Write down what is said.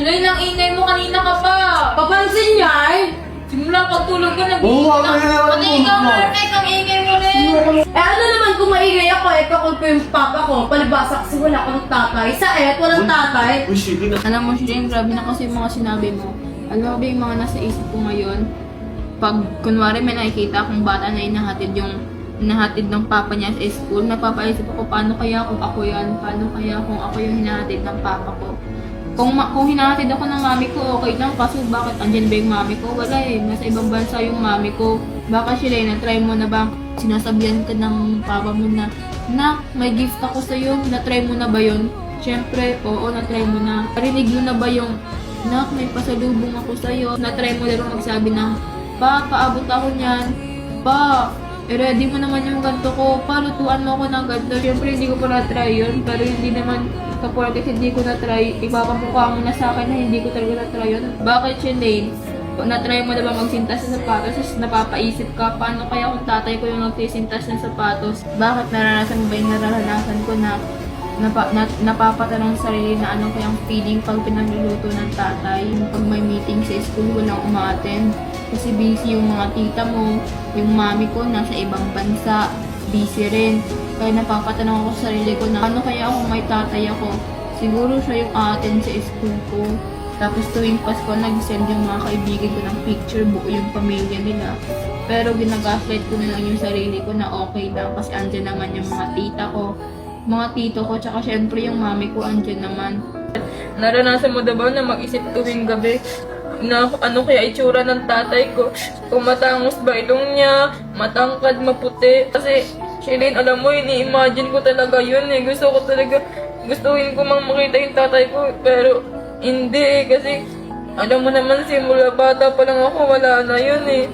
Shalay, lang ingay mo kanina ka pa. Papansin niya eh. Simula pagtulog ka, Oo, nag-iingay ano yan? Pati ikaw, Marmek, ang ingay mo rin. Eh ano naman kung maingay ako eh, kakul ko yung papa ko. Palibasa kasi wala akong tatay. Sa walang tatay. Uy, sige na. Alam mo, Shireen, grabe na kasi yung mga sinabi mo. Alam mo ba yung mga nasa isip ko ngayon? Pag kunwari may nakikita akong bata na inahatid ng papa niya sa school, napapaisip ako, paano kaya kung ako yan? Paano kaya kung ako yung hinahatid ng papa ko? Kung hinahatid ako ng mami ko, okay lang. Kaso bakit andyan ba yung mami ko? Wala eh. Nasa ibang bansa yung mami ko. Baka Shireen, na-try mo na ba? Sinasabihan ka ng papa mo na, Nak, may gift ako sa'yo. Na-try mo na ba yun? Siyempre, oo, na-try mo na. Parinig mo na ba yung, Nak, may pasalubong ako sa'yo. Na-try mo na ba magsabi ng, Pa, paabot ako niyan. Pa, ready mo naman yung ganto ko. Pa, lutuan mo ako ng ganto. Siyempre, hindi ko pa na-try yun. Pero hindi naman, kapag hindi ko na-try, ipapamukha mo na sa akin na hindi ko talaga na-try yun. Bakit, Shilane? Na-try mo na ba magsintas ng sapatos? Tapos napapaisip ka, paano kaya kung tatay ko yung nagsisintas ng sapatos? Bakit naranasan mo ba yung naranasan ko na napapatanong sa sarili na anong kayang feeling pag pinagluluto ng tatay? Pag may meeting sa school, walang umaattend. Kasi busy yung mga tita mo, yung mami ko nasa ibang bansa, busy rin. Kaya napapatanong ako sa sarili ko na ano kaya kung may tatay ako? Siguro siya yung aattend sa school ko. Tapos tuwing Pasko, nag-send yung mga kaibigan ko ng picture, buo yung pamilya nila. Pero ginagaslight ko na lang yung sarili ko na okay lang kasi andyan naman yung mga tita ko, mga tito ko, tsaka syempre yung mami ko andyan naman. Naranasan mo ba na mag-isip tuwing gabi na ano kaya itsura ng tatay ko? Kung matangos ba ilong niya, matangkad, maputi. Kasi, Shilane, alam mo, ini-imagine ko talaga yun eh. Gustuhin ko mang makita yung tatay ko. Pero, hindi eh. Kasi, alam mo naman, simula bata pa lang ako, wala na yun eh.